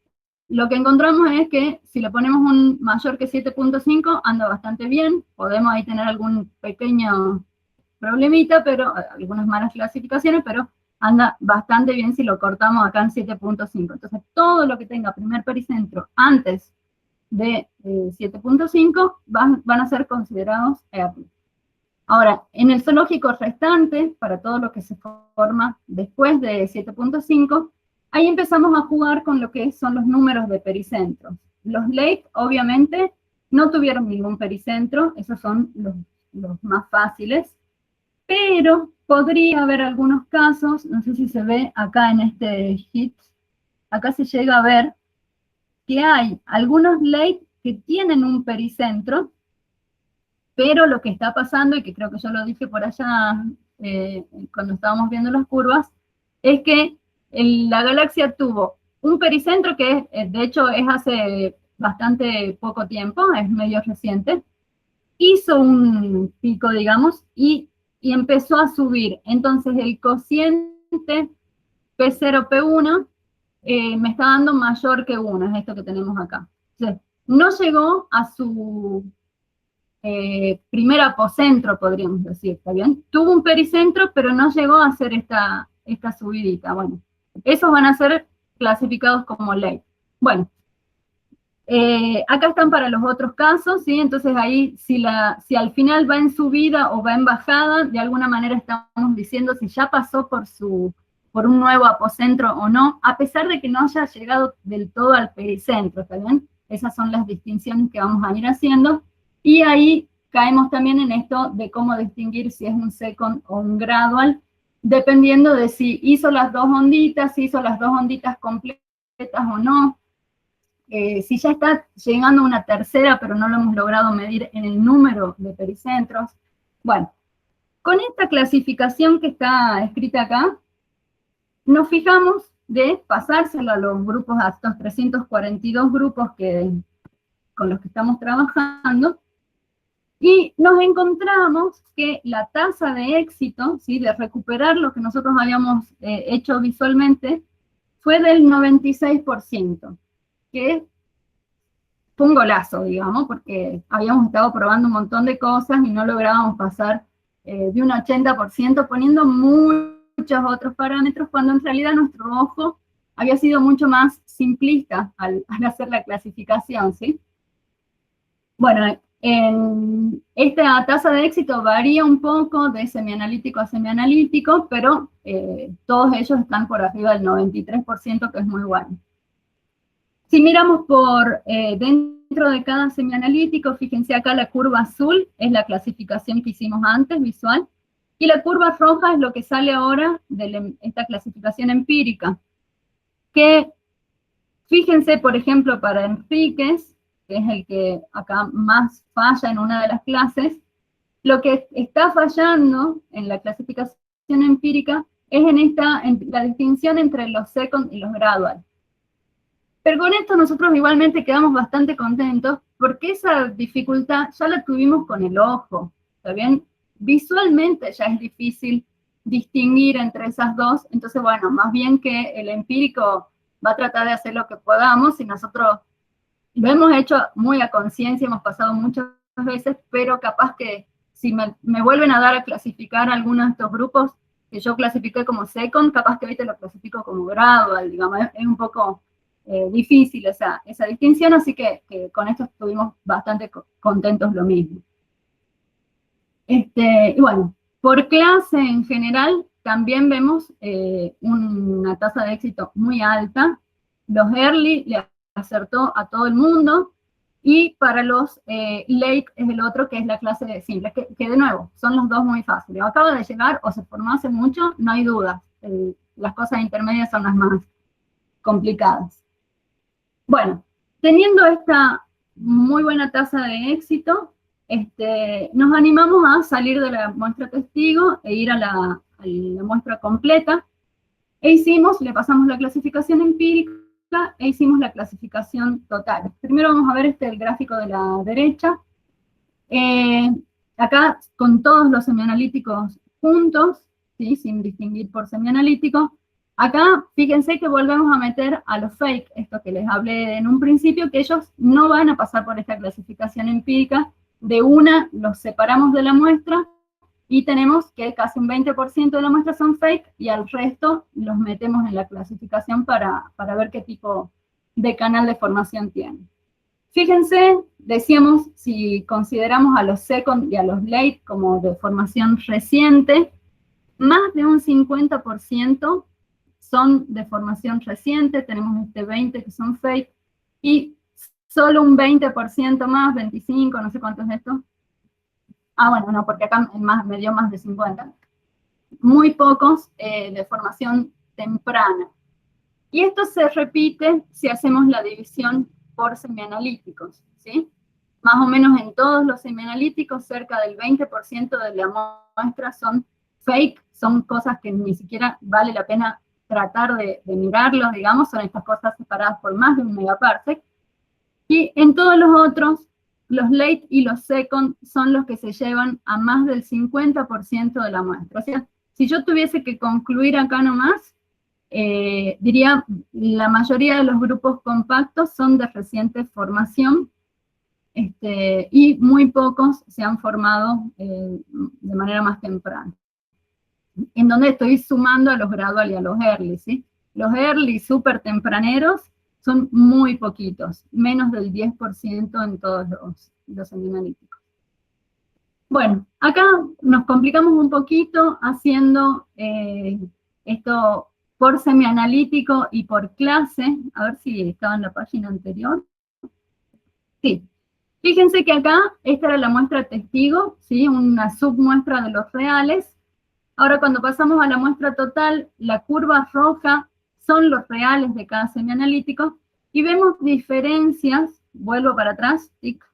lo que encontramos es que si le ponemos un mayor que 7.5, anda bastante bien, podemos ahí tener algún pequeño problemita, pero algunas malas clasificaciones, pero anda bastante bien si lo cortamos acá en 7.5. Entonces, todo lo que tenga primer pericentro antes de 7.5 van a ser considerados early. Ahora, en el zoológico restante, para todo lo que se forma después de 7.5, ahí empezamos a jugar con lo que son los números de pericentros. Los late, obviamente, no tuvieron ningún pericentro, esos son los más fáciles, pero podría haber algunos casos, no sé si se ve acá en este hit, acá se llega a ver que hay algunos late que tienen un pericentro, pero lo que está pasando, y que creo que yo lo dije por allá cuando estábamos viendo las curvas, es que la galaxia tuvo un pericentro que de hecho es hace bastante poco tiempo, es medio reciente, hizo un pico, digamos, y empezó a subir. Entonces el cociente P0, P1 me está dando mayor que 1, es esto que tenemos acá. Entonces, no llegó a su primer apocentro, podríamos decir, ¿está bien? Tuvo un pericentro, pero no llegó a hacer esta subidita. Bueno, esos van a ser clasificados como late. Bueno, acá están para los otros casos, ¿sí? Entonces ahí, si al final va en subida o va en bajada, de alguna manera estamos diciendo si ya pasó por un nuevo apocentro o no, a pesar de que no haya llegado del todo al pericentro, ¿está bien? Esas son las distinciones que vamos a ir haciendo. Y ahí caemos también en esto de cómo distinguir si es un second o un gradual, dependiendo de si hizo las dos onditas, si hizo las dos onditas completas o no, si ya está llegando a una tercera, pero no lo hemos logrado medir en el número de pericentros. Bueno, con esta clasificación que está escrita acá, nos fijamos de pasárselo a los grupos, a estos 342 grupos con los que estamos trabajando, Y nos encontramos que la tasa de éxito, ¿sí?, de recuperar lo que nosotros habíamos hecho visualmente, fue del 96%, que fue un golazo, digamos, porque habíamos estado probando un montón de cosas y no lográbamos pasar de un 80% poniendo muchos otros parámetros, cuando en realidad nuestro ojo había sido mucho más simplista al hacer la clasificación, ¿sí? Bueno, esta tasa de éxito varía un poco de semianalítico a semianalítico, pero todos ellos están por arriba del 93%, que es muy bueno. Si miramos por dentro de cada semianalítico, fíjense acá la curva azul es la clasificación que hicimos antes, visual, y la curva roja es lo que sale ahora de esta clasificación empírica. Que, fíjense, por ejemplo, para Enríquez, que es el que acá más falla en una de las clases, lo que está fallando en la clasificación empírica es en la distinción entre los second y los gradual. Pero con esto nosotros igualmente quedamos bastante contentos, porque esa dificultad ya la tuvimos con el ojo, ¿está bien? Visualmente ya es difícil distinguir entre esas dos, entonces bueno, más bien que el empírico va a tratar de hacer lo que podamos, y nosotros lo hemos hecho muy a conciencia, hemos pasado muchas veces, pero capaz que si me vuelven a dar a clasificar algunos de estos grupos que yo clasifiqué como second, capaz que ahorita lo clasifico como gradual, digamos, es un poco difícil esa distinción, así que con esto estuvimos bastante contentos lo mismo. Y bueno, por clase en general también vemos una tasa de éxito muy alta. Los early le acertó a todo el mundo, y para los late es el otro, que es la clase simple, que de nuevo, son los dos muy fáciles. Acaba de llegar o se formó hace mucho, no hay duda. Las cosas intermedias son las más complicadas. Bueno, teniendo esta muy buena tasa de éxito, nos animamos a salir de la muestra testigo e ir a la muestra completa, le pasamos la clasificación empírica e hicimos la clasificación total. Primero vamos a ver el gráfico de la derecha. Acá con todos los semianalíticos juntos, ¿sí?, sin distinguir por semianalítico. Acá, fíjense que volvemos a meter a los fake, esto que les hablé en un principio, que ellos no van a pasar por esta clasificación empírica. De una los separamos de la muestra, y tenemos que casi un 20% de la muestra son fake, y al resto los metemos en la clasificación para ver qué tipo de canal de formación tienen. Fíjense, decíamos, si consideramos a los second y a los late como de formación reciente, más de un 50% son de formación reciente, tenemos 20 que son fake, y solo un 20% más, 25, no sé cuánto es esto. Ah, bueno, no, porque acá me dio más de 50. Muy pocos de formación temprana. Y esto se repite si hacemos la división por semianalíticos, ¿sí? Más o menos en todos los semianalíticos, cerca del 20% de la muestra son fake, son cosas que ni siquiera vale la pena tratar de mirarlos, digamos, son estas cosas separadas por más de un megaparsec. Y en todos los otros, los late y los second son los que se llevan a más del 50% de la muestra. O sea, si yo tuviese que concluir acá nomás, diría, la mayoría de los grupos compactos son de reciente formación, y muy pocos se han formado de manera más temprana. En donde estoy sumando a los gradual y a los early, ¿sí? Los early súper tempraneros son muy poquitos, menos del 10% en todos los semianalíticos. Bueno, acá nos complicamos un poquito haciendo esto por semianalítico y por clase. A ver si estaba en la página anterior. Sí. Fíjense que acá, esta era la muestra testigo, ¿sí? Una submuestra de los reales. Ahora, cuando pasamos a la muestra total, la curva roja son los reales de cada semianalítico, y vemos diferencias, vuelvo para atrás, tic,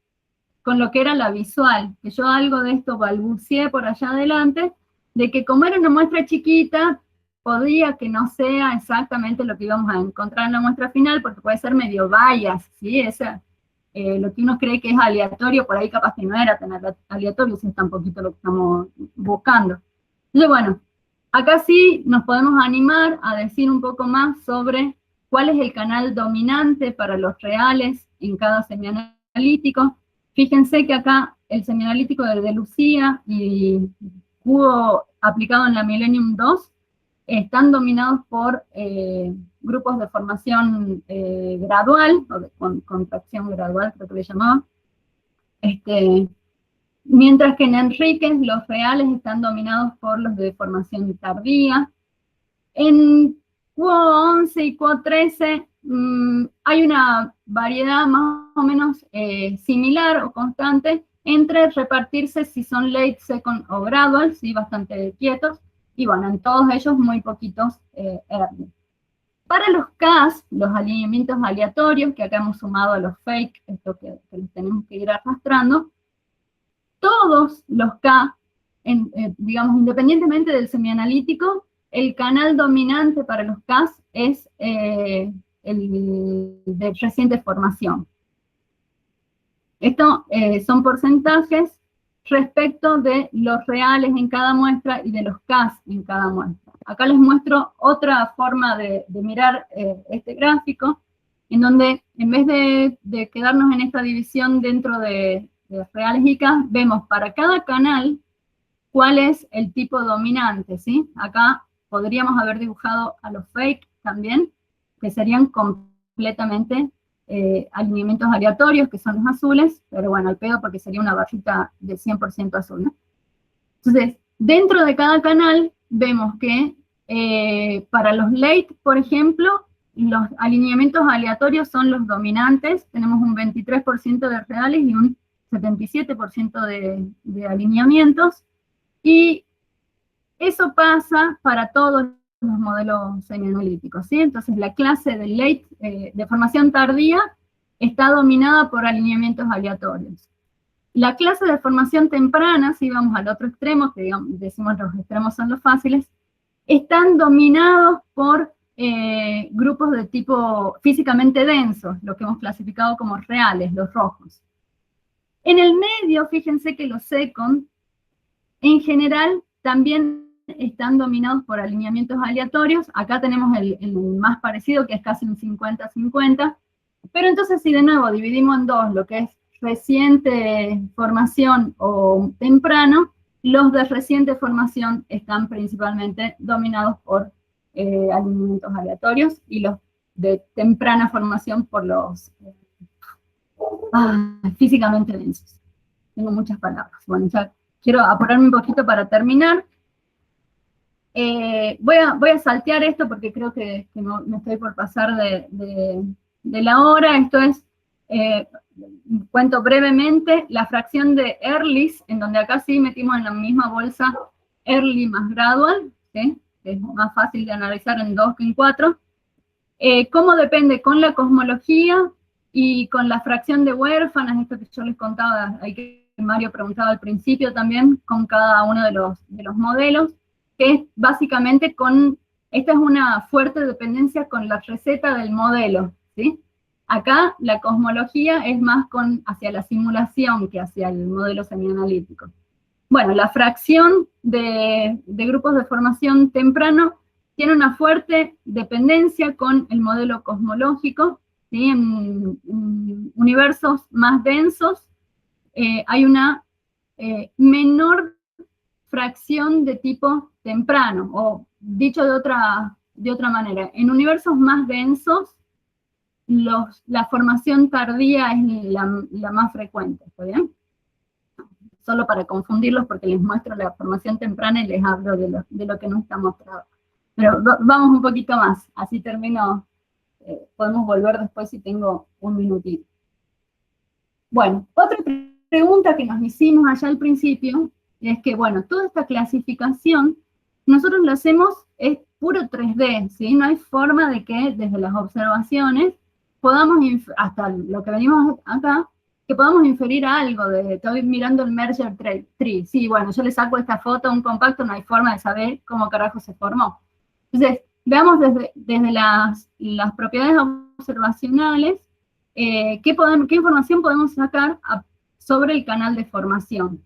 con lo que era la visual, que yo algo de esto balbuceé por allá adelante, de que como era una muestra chiquita, podía que no sea exactamente lo que íbamos a encontrar en la muestra final, porque puede ser medio bias, ¿sí? lo que uno cree que es aleatorio, por ahí capaz que no era tan aleatorio, si es tan poquito lo que estamos buscando. Entonces, bueno, acá sí nos podemos animar a decir un poco más sobre cuál es el canal dominante para los reales en cada semianalítico. Fíjense que acá el semianalítico de Lucía y Cubo aplicado en la Millennium 2 están dominados por grupos de formación gradual, o de contracción gradual, creo que le llamaban. Mientras que en Enríquez los reales están dominados por los de formación tardía. En Cuo 11 y Cuo 13 hay una variedad más o menos similar o constante entre repartirse si son late, second o gradual, ¿sí? Bastante quietos, y bueno, en todos ellos muy poquitos early. Para los CAS, los alineamientos aleatorios, que acá hemos sumado a los fake, esto que los tenemos que ir arrastrando, todos los K, digamos, independientemente del semianalítico, el canal dominante para los Ks es el de reciente formación. Esto son porcentajes respecto de los reales en cada muestra y de los Ks en cada muestra. Acá les muestro otra forma de mirar este gráfico, en donde en vez de quedarnos en esta división dentro de reales y K, vemos para cada canal cuál es el tipo dominante, ¿sí? Acá podríamos haber dibujado a los fake también, que serían completamente alineamientos aleatorios, que son los azules, pero bueno, al pedo porque sería una barrita de 100% azul, ¿no? Entonces, dentro de cada canal vemos que para los late, por ejemplo, los alineamientos aleatorios son los dominantes, tenemos un 23% de reales y un 77% de alineamientos, y eso pasa para todos los modelos semianalíticos, ¿sí? Entonces la clase de late, de formación tardía, está dominada por alineamientos aleatorios. La clase de formación temprana, si vamos al otro extremo, que digamos, decimos los extremos son los fáciles, están dominados por grupos de tipo físicamente densos, lo que hemos clasificado como reales, los rojos. En el medio, fíjense que los second, en general, también están dominados por alineamientos aleatorios. Acá tenemos el más parecido, que es casi un 50-50. Pero entonces, si de nuevo dividimos en dos, lo que es reciente formación o temprano, los de reciente formación están principalmente dominados por alineamientos aleatorios, y los de temprana formación por los físicamente densos. Tengo muchas palabras. Bueno, ya quiero apurarme un poquito para terminar. Voy a saltear esto porque creo que no, me estoy por pasar de la hora. Esto es, cuento brevemente, la fracción de earlys, en donde acá sí metimos en la misma bolsa early más gradual, ¿sí? Que es más fácil de analizar en 2 que en 4. ¿Cómo depende? Con la cosmología y con la fracción de huérfanas, esto que yo les contaba, ahí que Mario preguntaba al principio también, con cada uno de los modelos, que es básicamente esta es una fuerte dependencia con la receta del modelo, ¿sí? Acá la cosmología es más hacia la simulación que hacia el modelo semianalítico. Bueno, la fracción de grupos de formación temprano tiene una fuerte dependencia con el modelo cosmológico, ¿sí? En universos más densos hay una menor fracción de tipo temprano, o dicho de otra manera, en universos más densos, la formación tardía es la más frecuente, ¿está bien? Solo para confundirlos, porque les muestro la formación temprana y les hablo de lo que no está mostrado. Pero vamos un poquito más, así termino, podemos volver después si tengo un minutito. Bueno, otra pregunta que nos hicimos allá al principio, es que, bueno, toda esta clasificación, nosotros lo hacemos, es puro 3D, ¿sí? No hay forma de que desde las observaciones podamos, hasta lo que venimos acá, que podamos inferir algo. Estoy mirando el merger tree, sí, bueno, yo le saco esta foto a un compacto, no hay forma de saber cómo carajo se formó. Entonces, veamos desde las propiedades observacionales, ¿qué información podemos sacar sobre el canal de formación?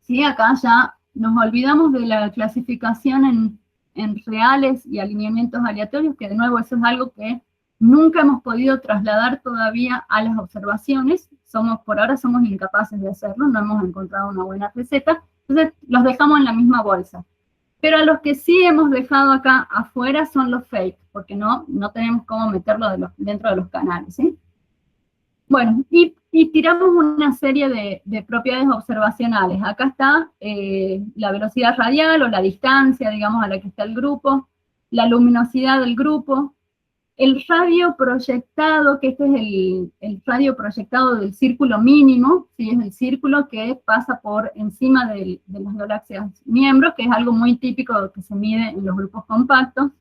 ¿Sí? Acá ya nos olvidamos de la clasificación en reales y alineamientos aleatorios, que de nuevo eso es algo que nunca hemos podido trasladar todavía a las observaciones. Por ahora somos incapaces de hacerlo, no hemos encontrado una buena receta, entonces los dejamos en la misma bolsa. Pero a los que sí hemos dejado acá afuera son los fake, porque no tenemos cómo meterlo dentro de los canales, ¿sí? Bueno, y tiramos una serie de propiedades observacionales. Acá está la velocidad radial o la distancia, digamos, a la que está el grupo, la luminosidad del grupo, el radio proyectado, que este es el radio proyectado del círculo mínimo, ¿sí? Es el círculo que pasa por encima de las galaxias miembros, que es algo muy típico que se mide en los grupos compactos,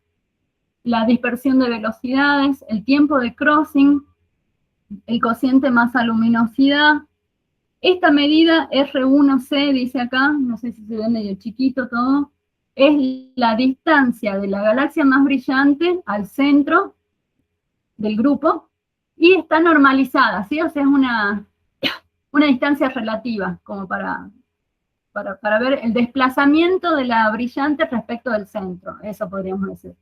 la dispersión de velocidades, el tiempo de crossing, el cociente masa-luminosidad. Esta medida R1C, dice acá, no sé si se ve medio chiquito todo, es la distancia de la galaxia más brillante al centro del grupo, y está normalizada, ¿sí? O sea, es una distancia relativa, como para ver el desplazamiento de la brillante respecto del centro, eso podríamos decir.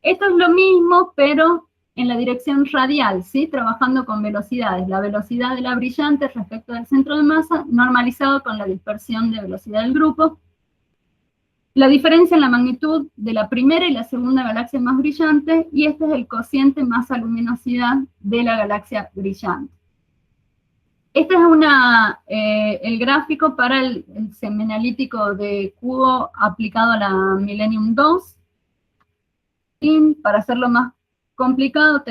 Esto es lo mismo, pero en la dirección radial, ¿sí? Trabajando con velocidades, la velocidad de la brillante respecto del centro de masa, normalizado con la dispersión de velocidad del grupo. La diferencia en la magnitud de la primera y la segunda galaxia más brillante, y este es el cociente masa-luminosidad de la galaxia brillante. Este es el gráfico para el seminalítico de Cubo aplicado a la Millennium 2. Y para hacerlo más complicado,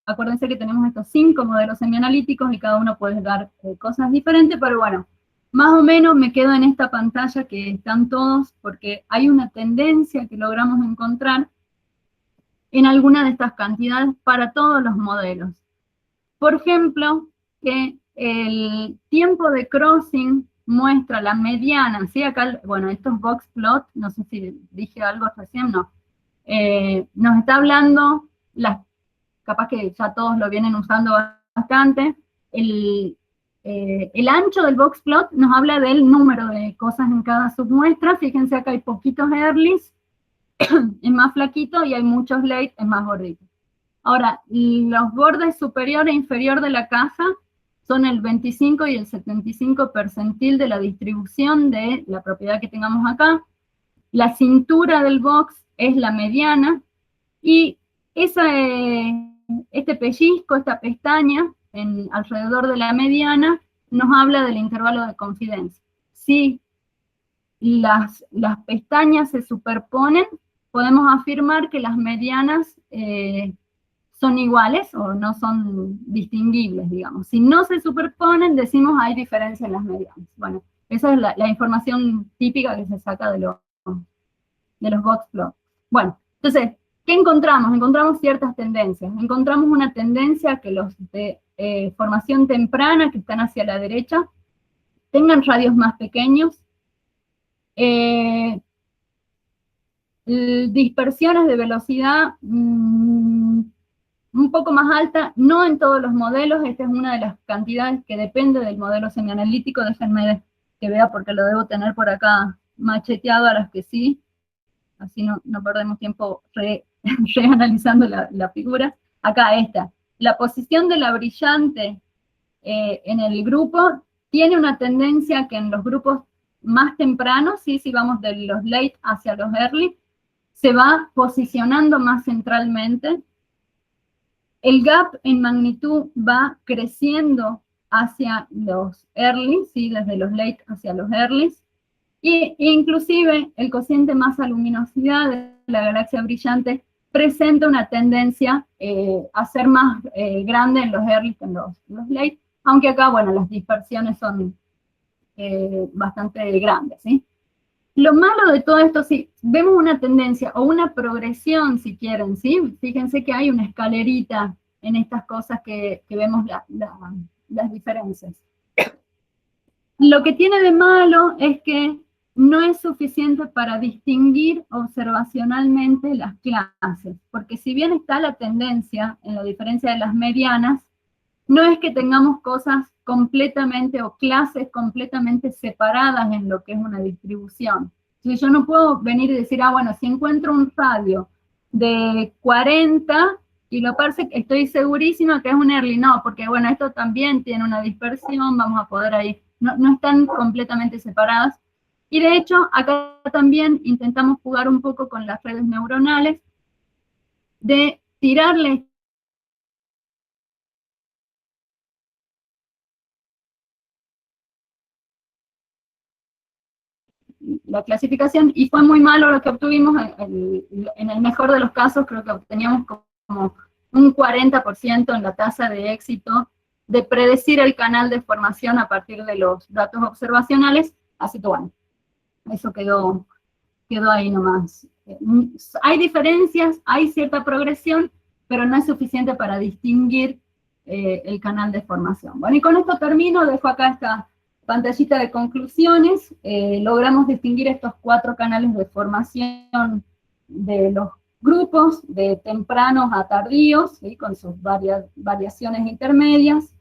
acuérdense que tenemos estos 5 modelos semianalíticos y cada uno puede dar cosas diferentes, pero bueno, más o menos me quedo en esta pantalla que están todos, porque hay una tendencia que logramos encontrar en alguna de estas cantidades para todos los modelos. Por ejemplo, que el tiempo de crossing muestra la mediana, ¿sí? Acá, bueno, estos box plot, no sé si dije algo recién, no. Nos está hablando, capaz que ya todos lo vienen usando bastante, el ancho del box plot nos habla del número de cosas en cada submuestra. Fíjense acá hay poquitos earlys, es más flaquito, y hay muchos late, es más gordito. Ahora, los bordes superior e inferior de la caja son el 25 y el 75 percentil de la distribución de la propiedad que tengamos acá. La cintura del box es la mediana, y este pellizco, esta pestaña, alrededor de la mediana, nos habla del intervalo de confidencia. Si las pestañas se superponen, podemos afirmar que las medianas son iguales o no son distinguibles, digamos. Si no se superponen, decimos hay diferencia en las medianas. Bueno, esa es la información típica que se saca de los box plot. Bueno, entonces, ¿qué encontramos? Encontramos ciertas tendencias. Encontramos una tendencia que los de formación temprana, que están hacia la derecha, tengan radios más pequeños, dispersiones de velocidad un poco más alta, no en todos los modelos. Esta es una de las cantidades que depende del modelo semianalítico. Déjenme que vea, porque lo debo tener por acá macheteado a las que sí, así no perdemos tiempo reanalizando la figura. Acá esta. La posición de la brillante en el grupo tiene una tendencia que en los grupos más tempranos, ¿sí? Si vamos de los late hacia los early, se va posicionando más centralmente. El gap en magnitud va creciendo hacia los early, ¿sí? Desde los late hacia los early. E inclusive el cociente masa-luminosidad de la galaxia brillante presenta una tendencia a ser más grande en los early que en los late, aunque acá, bueno, las dispersiones son bastante grandes, ¿sí? Lo malo de todo esto, si vemos una tendencia o una progresión, si quieren, ¿sí? Fíjense que hay una escalerita en estas cosas que vemos las diferencias. Lo que tiene de malo es que no es suficiente para distinguir observacionalmente las clases, porque si bien está la tendencia en la diferencia de las medianas, no es que tengamos cosas completamente o clases completamente separadas en lo que es una distribución. Si yo no puedo venir y decir, ah, bueno, si encuentro un radio de 40 kiloparsec, estoy segurísima que es un early, no, porque bueno, esto también tiene una dispersión, vamos a poder ahí, no están completamente separadas. Y de hecho, acá también intentamos jugar un poco con las redes neuronales, de tirarle la clasificación, y fue muy malo lo que obtuvimos. En el mejor de los casos creo que obteníamos como un 40% en la tasa de éxito de predecir el canal de formación a partir de los datos observacionales, así que bueno, eso quedó ahí nomás. Hay diferencias, hay cierta progresión, pero no es suficiente para distinguir el canal de formación. Bueno, y con esto termino, dejo acá esta pantallita de conclusiones. Logramos distinguir estos 4 canales de formación de los grupos, de tempranos a tardíos, ¿sí?, con sus variaciones intermedias.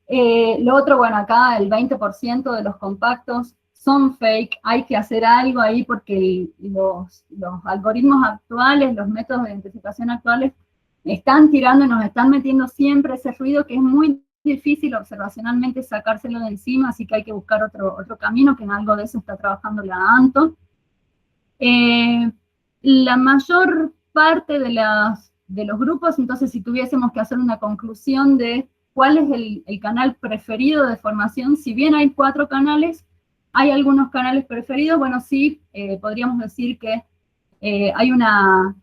Lo otro, bueno, acá el 20% de los compactos son fake, hay que hacer algo ahí porque los algoritmos actuales, los métodos de identificación actuales, están tirando y nos están metiendo siempre ese ruido que es muy difícil observacionalmente sacárselo de encima, así que hay que buscar otro camino, que en algo de eso está trabajando la ANTO. La mayor parte de los grupos, entonces si tuviésemos que hacer una conclusión de cuál es el canal preferido de formación, si bien hay 4 canales, hay algunos canales preferidos, bueno, sí, podríamos decir que hay una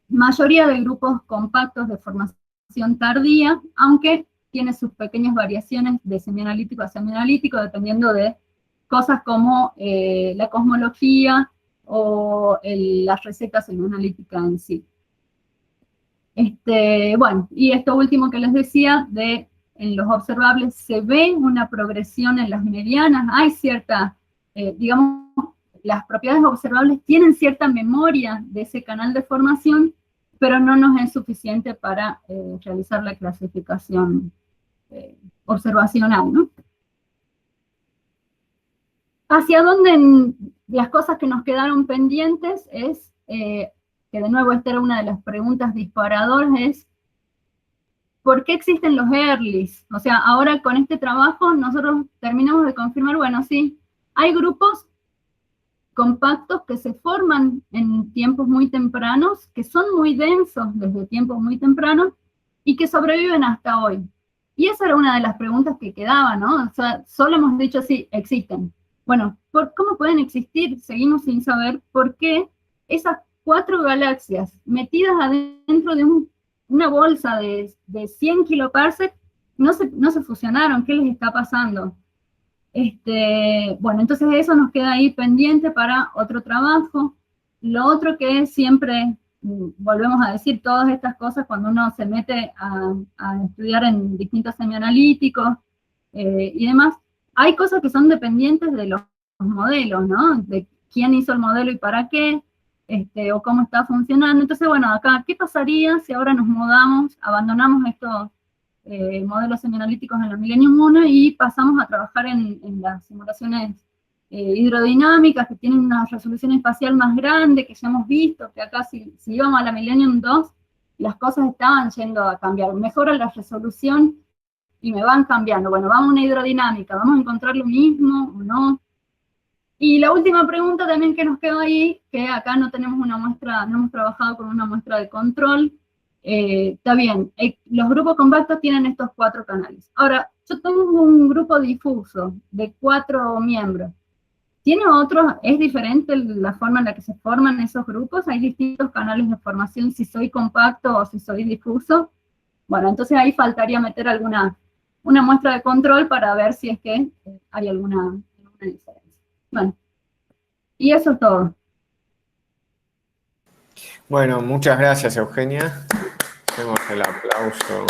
mayoría de grupos compactos de formación tardía, aunque tiene sus pequeñas variaciones de semianalítico a semianalítico, dependiendo de cosas como la cosmología o las recetas semianalíticas en sí. Bueno, y esto último que les decía, en los observables se ve una progresión en las medianas, hay cierta, digamos, las propiedades observables tienen cierta memoria de ese canal de formación, pero no nos es suficiente para realizar la clasificación observacional, ¿no? Hacia dónde las cosas que nos quedaron pendientes es, que de nuevo esta era una de las preguntas disparadoras, es ¿por qué existen los earlys? O sea, ahora con este trabajo nosotros terminamos de confirmar, bueno, sí, hay grupos compactos que se forman en tiempos muy tempranos, que son muy densos desde tiempos muy tempranos, y que sobreviven hasta hoy. Y esa era una de las preguntas que quedaba, ¿no? O sea, solo hemos dicho sí, existen. Bueno, ¿cómo pueden existir? Seguimos sin saber por qué esas 4 galaxias metidas adentro de una bolsa de 100 kiloparsec no se fusionaron. ¿Qué les está pasando? Bueno, entonces eso nos queda ahí pendiente para otro trabajo. Lo otro que es siempre, volvemos a decir todas estas cosas cuando uno se mete a estudiar en distintos semianalíticos y demás, hay cosas que son dependientes de los modelos, ¿no? De quién hizo el modelo y para qué, o cómo está funcionando. Entonces, bueno, acá, ¿qué pasaría si ahora nos mudamos, abandonamos estos modelos semianalíticos en la Millennium 1 y pasamos a trabajar en las simulaciones hidrodinámicas que tienen una resolución espacial más grande, que ya hemos visto, que acá si íbamos a la Millennium 2, las cosas estaban yendo a cambiar, mejora la resolución y me van cambiando. Bueno, vamos a una hidrodinámica, ¿vamos a encontrar lo mismo o no? Y la última pregunta también que nos quedó ahí, que acá no tenemos una muestra, no hemos trabajado con una muestra de control. Está bien, los grupos compactos tienen estos 4 canales. Ahora, yo tengo un grupo difuso de 4 miembros. ¿Tiene otros? ¿Es diferente la forma en la que se forman esos grupos? ¿Hay distintos canales de formación si soy compacto o si soy difuso? Bueno, entonces ahí faltaría meter una muestra de control para ver si es que hay alguna diferencia. Bueno, y eso es todo.
Bueno, muchas gracias, Eugenia. Hacemos el aplauso.